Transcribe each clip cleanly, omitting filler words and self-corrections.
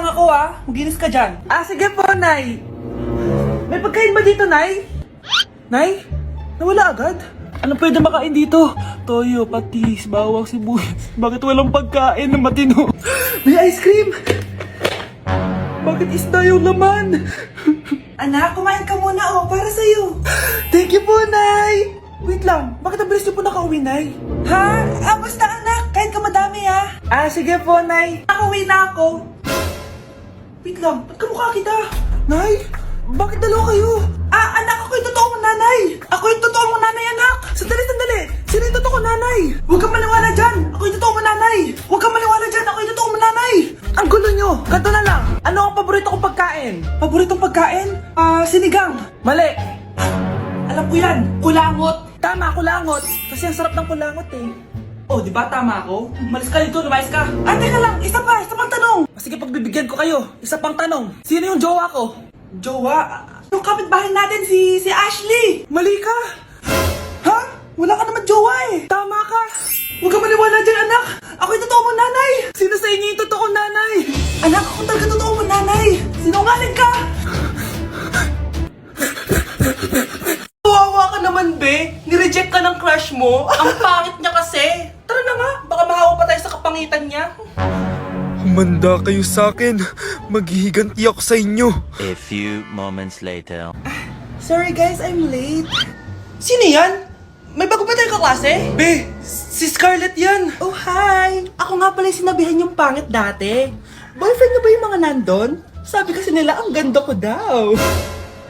ako Maginis ka dyan. Sige po, Nay. May pagkain ba dito, Nay? Nay? Nawala agad? Ano pwede makain dito? Toyo, patis, bawang, sibuyas. Bakit walang pagkain na matino? May ice cream! Bakit isda yung laman? Anak, kumain ka muna para sa'yo. Thank you po, Nay! Wait lang, bakit ang bilis niyo po nakauwi, Nay? Basta anak, kahit ka madami sige po, Nay. Nakauwi na ako. Wait lang, ba't kamukha kita? Nay, bakit dalawa kayo? Anak, ako yung totoo mong nanay. Ako yung totoo mong nanay, anak. Sandali. Sino yung totoo kong nanay? Huwag kang maniwala dyan. Ako yung totoo mong nanay. Huwag kang maniwala dyan. Ako yung totoo mong nanay. Ang gulo nyo. Ganto na lang. Ano ang paborito kong pagkain? Paboritong pagkain? Sinigang. Mali. Alam ko yan. Kulangot. Tama, kulangot. Kasi ang sarap ng kulangot di ba tama ako? Malis ka dito, lumayas ka. Teka lang. Isa pang tanong. Sige, pagbibigyan ko kayo. Isa pang tanong. Sino yung jowa ko? Jowa? Yung kapitbahay natin, si Ashley. Mali ka. Wala ka naman jowa Tama ka. Huwag ka maniwala dyan, anak. Ako yung totoo mong nanay. Sino sa inyo yung totoo nanay? Anak, ako talaga totoo mong nanay. Sinungaling ka. Kawawa ka naman, be. Nireject ka ng crush mo. Ang pangit niya kasi. Tara na nga, baka mahawa pa tayo sa kapangitan niya. Humanda kayo sa akin. Maghihiganti ako sa inyo. A few moments later. Sorry guys, I'm late. Sino yan? May bago ba tayong kaklase? Be, si Scarlett yan. Oh, hi. Ako nga pala yung sinabihan yung pangit dati. Boyfriend niyo ba yung mga nandun? Sabi kasi nila, ang ganda ko daw.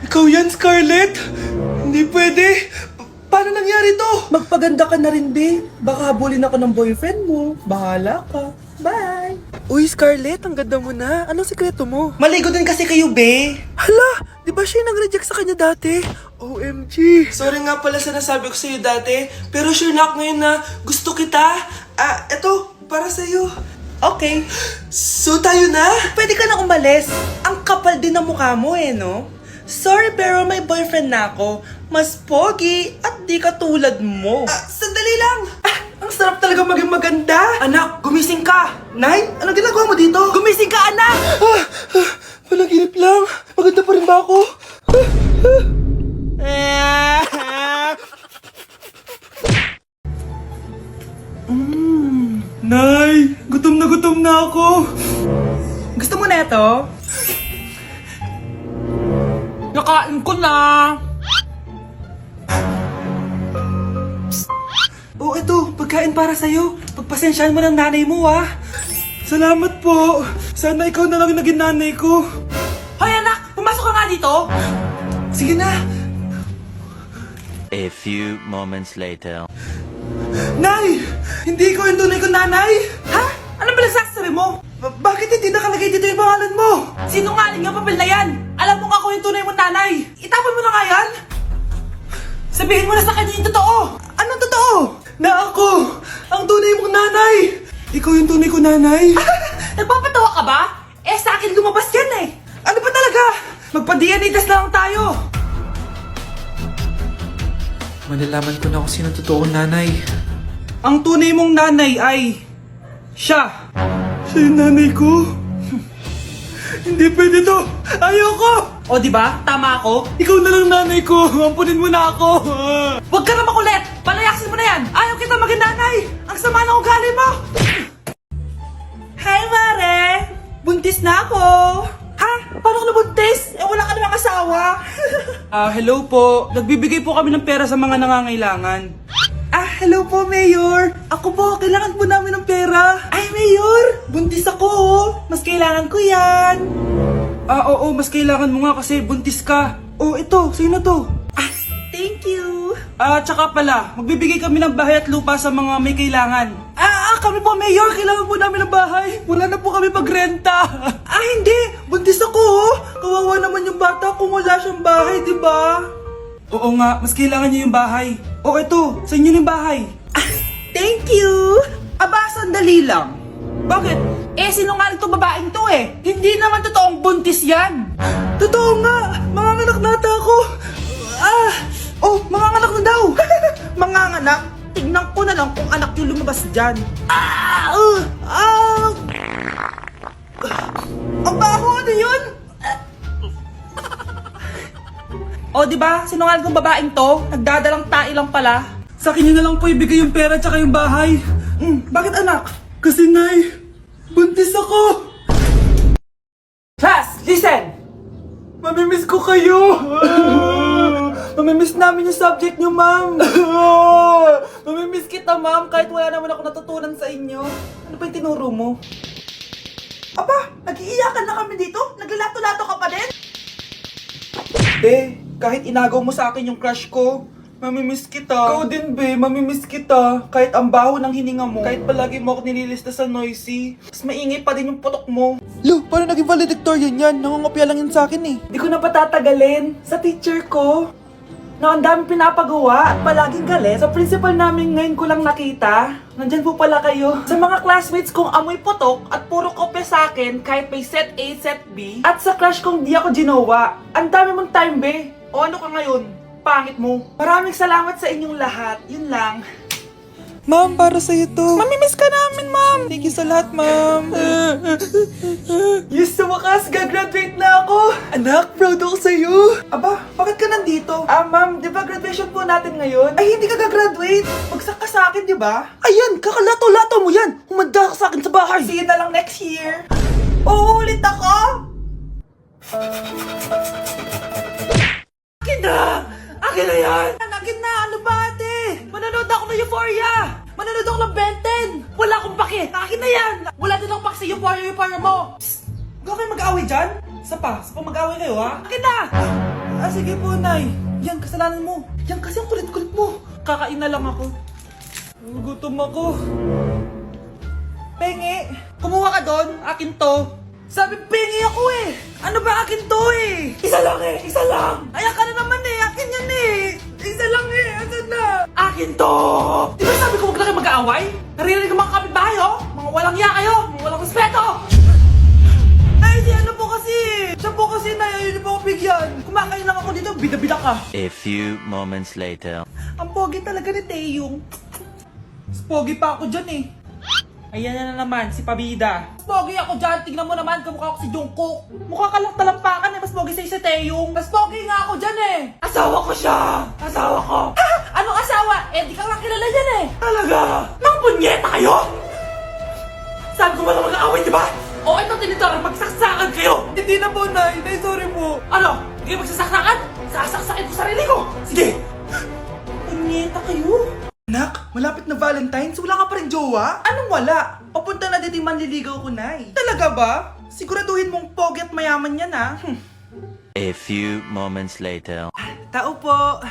Ikaw yan, Scarlett? Hindi pwede. Paano nangyari to? Magpaganda ka na rin, be. Baka habulin ako ng boyfriend mo. Bahala ka. Bye. Uy, Scarlett, ang ganda mo na. Anong sikreto mo? Maligo din kasi kayo, be. Hala, di ba siya nag-reject sa kanya dati? OMG. Sorry nga pala sa nasabi ko sa'yo dati. Pero sure na ako ngayon na gusto kita. Eto, para sa'yo. Okay. So tayo na? Pwede ka na umalis. Ang kapal din ng mukha mo no? Sorry pero may boyfriend na ako. Mas pogi at di katulad mo. Sandali lang. Ang sarap talaga maging maganda. Anak, gumising ka. Nay, anong ginagawa mo dito? Gumising ka, anak! Panaginip lang. Maganda pa rin ba ako? Nay, gutom na ako. Gusto mo na ito? Nakain ko na. Ito, pagkain para sa'yo. Pagpasensyahan mo ng nanay mo, Salamat po. Sana ikaw na lang naging nanay ko. Hoy, anak! Pumasok ka nga dito! Sige na. A few moments later. Nay! Hindi ko yung tunay kong nanay! Ano ba nagsasari mo? Bakit hindi nakalagay dito yung pangalan mo? Sinungaling yung papel na yan! Alam mo nga ako yung tunay mong nanay! Itapon mo na nga yan! Sabihin mo na sa kanya yung totoo! Anong totoo? Na ako! Ang tunay mong nanay! Ikaw yung tunay kong nanay? Nagpapatawa ka ba? Sa akin lumabas yan Ano ba talaga? Magpa-DNA test na lang tayo! Malalaman ko na kung sino totoong nanay. Ang tunay mong nanay ay... siya! Siya yung nanay ko? Hindi pwede to! Ayoko! O diba? Tama ako? Ikaw na lang nanay ko! Ampunin mo na ako! Huwag ka na makulit! Palayasin mo na yan! Ayaw kita maging nanay! Ang sama ng ugali mo! Hi, Mare! Buntis na ako! Paano ka nabuntis? Wala ka namang asawa! Hello po. Nagbibigay po kami ng pera sa mga nangangailangan. Hello po, Mayor. Ako po, kailangan po namin ng pera. Ay, Mayor! Buntis ako, Mas kailangan ko yan. Oo, mas kailangan mo nga kasi buntis ka. Ito, sa'yo na to. Thank you. Tsaka pala, magbibigay kami ng bahay at lupa sa mga may kailangan. Kami po, Mayor. Kailangan po namin ng bahay. Wala na po kami pagrenta. Hindi. Buntis ako, Kawawa naman yung bata kung wala siyang bahay, di ba? Oo nga, mas kailangan niyo yung bahay. Ito, sa inyo yung bahay. Thank you. Sandali lang. Bakit? Sinungaling to babaeng to Hindi naman totoong buntis yan. Totoo nga. Manganganak nata ako. Manganganak na daw. Manganganak? Tignan ko na lang kung anak yung lumabas dyan. Ang O, di ba? Sinungaling kong babaeng to. Nagdadalang tae lang pala. Sa akin na lang po ibigay yung pera tsaka yung bahay. Bakit anak? Kasi Nay, buntis ako. Class, listen! Mamimiss ko kayo! Mamimiss namin yung subject nyo, ma'am! Mamimiss kita, ma'am, kahit wala naman ako natutunan sa inyo. Ano ba yung tinuro mo? Aba, nag-iiyakan na kami dito? Naglalato-lato ka pa din? Be, kahit inagaw mo sa akin yung crush ko, mamimiss kita. Ikaw din, be, mamimiss kita. Kahit ang baho ng hininga mo, kahit palagi mo ako nililista sa noisy, mas maingay pa din yung putok mo. Lo, paano naging valedictorian yan? Nangungopia lang yun sa akin eh. Di ko na patatagalin. Sa teacher ko, na ang dami pinapagawa at palaging galit. Sa principal namin ngayon ko lang nakita. Nandyan po pala kayo. Sa mga classmates kong amoy putok at puro kopya sa akin kahit may set A, set B. At sa crush kong di ako ginawa. Ang dami mong time, be. O ano ka ngayon? Pangit mo. Maraming salamat sa inyong lahat. Yun lang. Ma'am, para sa'yo to. Mamimiss ka namin, ma'am. Thank you sa lahat, ma'am. Yes, sa wakas, gagraduate na ako. Anak, proud ako sa'yo. Aba, bakit ka nandito? Ma'am, di ba graduation po natin ngayon? Ay, hindi ka gagraduate. Bagsak ka sa akin, di ba? Ayan, kakalato-lato mo yan. Humanda ka sa akin sa bahay. See you na lang next year. Uulit ako? Akin na! Akin na yan! Akin na! Ano ba, ate? Manonood ako ng Euphoria! Manonood ako ng Ben 10! Wala akong pake! Akin na yan! Wala din akong pake sa Euphoria mo! Psst! Huwag kayo mag-away dyan? Sa pa mag-away kayo, ha? Akin na! Sige po, Nay. Yan, kasalanan mo. Yan kasi ang kulit-kulit mo. Kakain na lang ako. Gutom ako. Pengi! Kumuha ka doon. Akin to. Sabi, pengi ako eh! Ano ba akin to eh? Isa lang eh! Isa lang! Ayan ka na naman eh! Akin yan eh! Isa lang eh! Asan na? Akin to! Di ba sabi ko huwag na kayo mag-aaway? Naririnig ang mga kapitbahay oh! Mga walang iya kayo! Mga walang respeto! Ay, di ano po kasi! Siya po kasi na hindi po ako bigyan! Kumakain lang ako dito, bida-bida ka! A few moments later. Ang pogi talaga ni Taeyong. Mas pogi pa ako dyan eh. Ayan na naman, si Pabida. Mas pogi ako dyan, tignan mo naman, kamukha ako si Jungkook. Mukha ka lang talampakan eh, mas pogi sa'yo si Taeyong. Mas pogi nga ako dyan eh. Asawa ko siya! Asawa ko! Ha? Anong asawa? Eh, di ka nga kilala yan eh. Talaga? Mga punyeta kayo? Sabi ko ba na mag-aaway, di ba? O, ito tinitorang magsaksakan kayo! Hindi na po, Nay. Nay, sorry po. Ano? Hindi kayo magsasaksakan? Sasaksakin ko sarili ko! Sige! Punyeta kayo? Nak, malapit na Valentine's, wala ka pa rin jowa? Anong wala? Papunta na dito yung manliligaw ko, Nay. Talaga ba? Siguraduhin mong pogi at mayaman yan, ha? A few moments later. Tao po.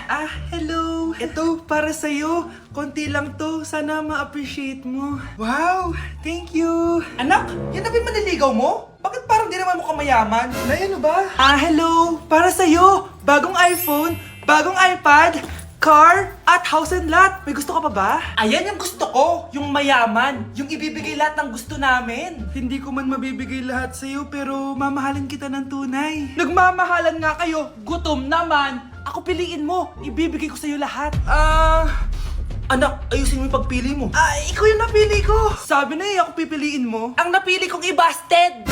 Hello. Ito, para sa'yo. Konti lang to. Sana ma-appreciate mo. Wow, thank you. Anak, yan na ba yung manliligaw mo? Bakit parang di naman mo kamayaman? Nay, ano ba? Hello. Para sa'yo. Bagong iPhone, bagong iPad, car, at house and lot. May gusto ka pa ba? Ayan yung gusto ko. Yung mayaman. Yung ibibigay lahat ng gusto namin. Hindi ko man mabibigay lahat sa'yo pero mamahalin kita ng tunay. Nagmamahalan nga kayo. Gutom naman. Ako piliin mo. Ibibigay ko sa'yo lahat. Anak, ayusin mo yung pagpili mo. Ikaw yung napili ko. Sabi na ako pipiliin mo. Ang napili kong i-busted.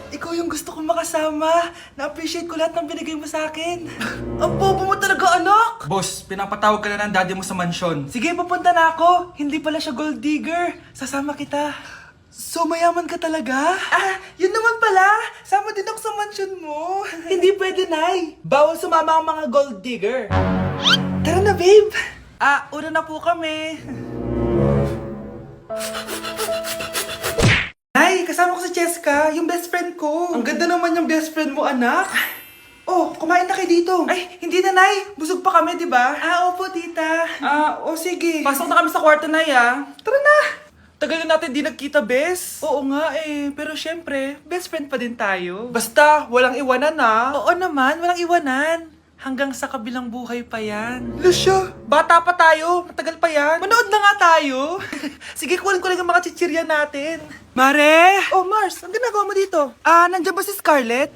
Ikaw yung gusto kong makasama. Na-appreciate ko lahat ng binigay mo sa akin. Ang bobo mo talaga, anak! Boss, pinapatawag ka na ng daddy mo sa mansyon. Sige, papunta na ako. Hindi pala siya gold digger. Sasama kita. So, mayaman ka talaga? Yun naman pala. Sama din ako sa mansyon mo. Hindi pwede, Nay. Bawal sumama ang mga gold digger. Tara na, babe. Una na po kami. Nay, kasama ko si Cheska, yung best friend ko. Ang ganda naman yung best friend mo, anak. Oh, kumain na kayo dito. Ay, hindi na, Nay. Busog pa kami, di ba? Opo, tita. Sige. Pasok na kami sa kwarto, Nay, Tara na. Tagal na natin di nagkita, bes. Oo nga eh, pero syempre, best friend pa din tayo. Basta, walang iwanan Oo naman, walang iwanan. Hanggang sa kabilang buhay pa yan. Lucia, bata pa tayo. Matagal pa yan. Manood na nga tayo. Sige, kunin ko lang ang mga chichirya natin. Mare! Oh, Mars, ang ginagawa mo dito? Nandiyan ba si Scarlett?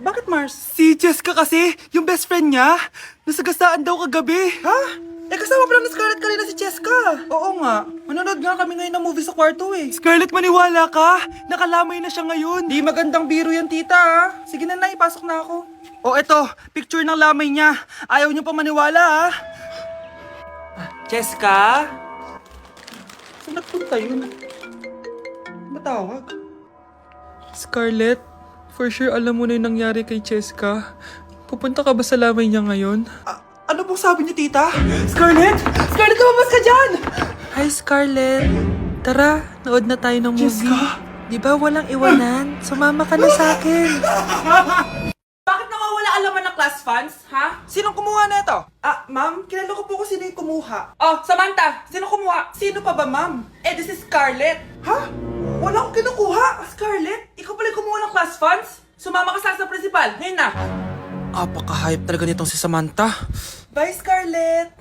Bakit, Mars? Si Jessica kasi, yung best friend niya. Nasagasaan daw kagabi. Ha? kasama pa lang ni Scarlett kanina si Cheska. Oo nga. Manonood nga kami ngayon ng movie sa kwarto eh. Scarlett, maniwala ka. Nakalamay na siya ngayon. Di magandang biro yan, tita ha. Sige na, Nay. Pasok na ako. O eto, picture ng lamay niya. Ayaw niyo pa maniwala ha. Cheska? Saan nagpunta yun? Matawag? Scarlett, for sure alam mo na yung nangyari kay Cheska. Pupunta ka ba sa lamay niya ngayon? Ano pong sabi niyo, tita? Scarlett! Scarlett, lumabas ka dyan! Hi, Scarlett. Tara, nood na tayo ng movie. Jessica? Di ba walang iwanan? Sumama ka na sa akin. Bakit nawawala ang laman ng class funds, ha? Sinong kumuha na ito? Ma'am, kilala ko po kung sino yung kumuha. Oh, Samantha, sino kumuha? Sino pa ba, ma'am? This is Scarlett. Ha? Wala akong kinukuha. Scarlett, ikaw pala yung kumuha ng class funds? Sumama ka sa principal, ngayon na. Apaka-hype talaga nitong si Samantha. Bye, Scarlett!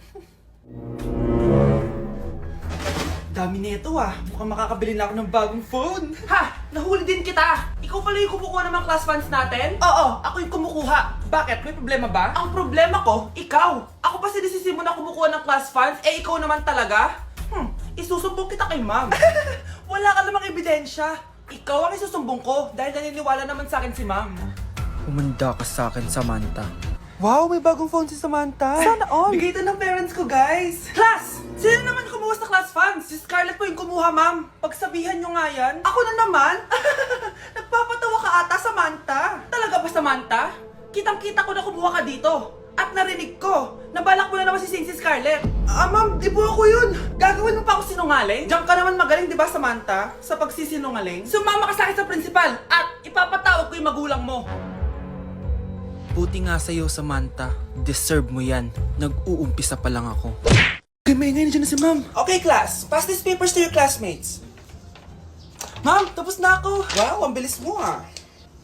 Dami na ito Mukhang makakabili na ako ng bagong phone. Ha! Nahuli din kita! Ikaw pala yung kumukuha ng mga class funds natin? Oo, ako yung kumukuha. Bakit? May problema ba? Ang problema ko, ikaw! Ako pa sinisisi mo na kumukuha ng class funds, ikaw naman talaga? Isusumbong kita kay ma'am. Wala ka namang ebidensya. Ikaw ang isusumbong ko dahil naniniwala naman sa akin si ma'am. Humanda ka sa akin, Samantha. Wow, may bagong phone si Samantha. Sana all. Bigay ito ng parents ko, guys. Class! Sino naman kumuha sa class funds? Si Scarlett po yung kumuha, ma'am. Pagsabihan nyo nga yan. Ako na naman? Nagpapatawa ka ata, Samantha. Talaga ba, Samantha? Kitang-kita ko na kumuha ka dito. At narinig ko, nabalak mo na naman si Scarlett. Ma'am, di po ako yun. Gagawin mo pa ako sinungaling? Diyan ka naman magaling, di ba, Samantha? Sa pagsisinungaling? Sumama ka sa akin sa principal at ipapatawag ko yung magulang mo. Buti nga sa'yo, Samantha. Deserve mo yan. Nag-uumpisa pa lang ako. Okay, may ngayon dyan na si ma'am. Okay, class. Pass these papers to your classmates. Ma'am, tapos na ako. Wow, ang bilis mo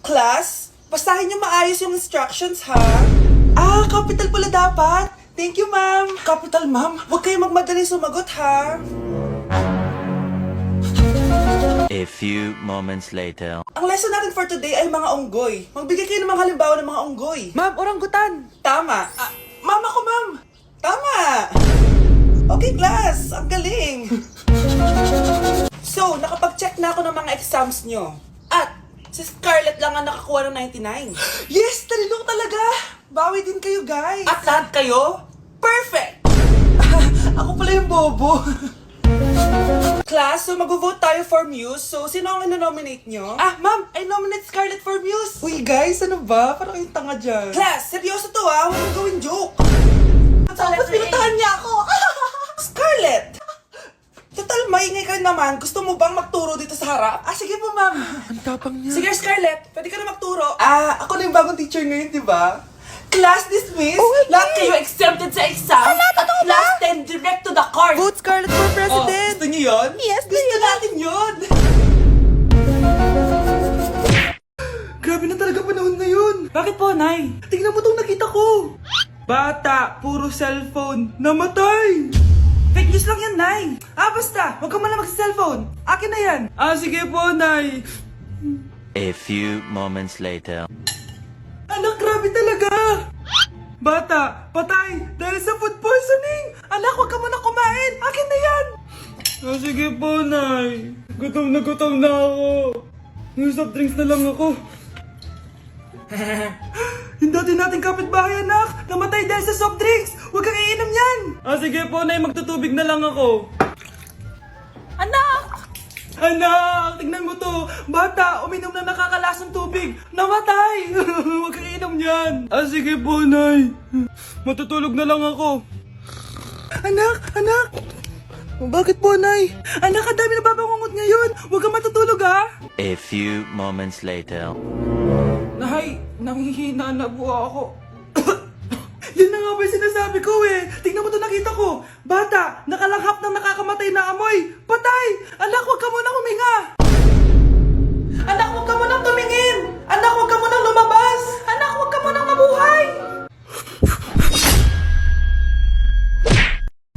Class, basahin niyo maayos yung instructions ha. Capital pala dapat. Thank you, ma'am. Capital, ma'am. Huwag kayo magmadali sumagot ha. A few moments later. Ang lesson natin for today ay mga unggoy. Magbigay kayo ng mga halimbawa ng mga unggoy. Ma'am, oranggutan. Tama. Ma'am ako, ma'am. Tama. Okay, class. Ang galing. So, nakapag-check na ako ng mga exams nyo. At, si Scarlett lang ang nakakuha ng 99. Yes! Talino talaga! Bawi din kayo, guys. At lahat kayo? Perfect! Ako pala yung bobo. Class, so mag-vote tayo for Muse. So, sino ang ino-nominate nyo? Ma'am, I nominate Scarlett for Muse. Uy, guys, ano ba? Parang yung tanga dyan. Class, seryoso to Huwag mong gawin joke. Tapos pinuntahan niya ako. Scarlett! Total, maingay ka rin naman. Gusto mo bang magturo dito sa harap? Sige po, ma'am. Ang tapang niya. Sige, Scarlett. Pwede ka na magturo. Ako na yung bagong teacher ngayon, di ba? Class dismissed. Lahat kayo exempted sa exam. At class 10 direct to the court. Vote Scarlett for president! Gusto niyo yun? Yes, Gusto natin yun. Grabe na talaga panahon ngayon. Bakit po, Nay? Tingnan mo itong nakita ko. Bata, puro cellphone, namatay. Fake news lang yan, Nay. Basta, huwag ka man lang mag-cellphone. Akin na yan. Sige po, Nay. A few moments later. Anak, grabe talaga. Bata, patay dahil sa food poisoning. Anak, huwag ka muna kumain. Akin na yan. Sige po, Nay. Gutom na ako. Yung soft drinks na lang ako. Yung dati nating kapitbahay, anak. Namatay dahil sa soft drinks. Huwag kang iinom yan. Sige po, Nay. Magtutubig na lang ako. Anak, tignan mo to. Bata, uminom na nakakalasang tubig. Namatay. Huwag kang inom yan. Sige po, Nay. Matutulog na lang ako. Anak. Bakit po, Nay? Anak, ang dami na babangungot ngayon. Huwag kang matutulog, ha? A few moments later. Nay, nanghihina na po ako. Yan na nga ba yung sinasabi ko Tingnan mo to nakita ko. Bata, nakalanghap ng nakakamatay na amoy. Patay! Anak, huwag ka muna huminga.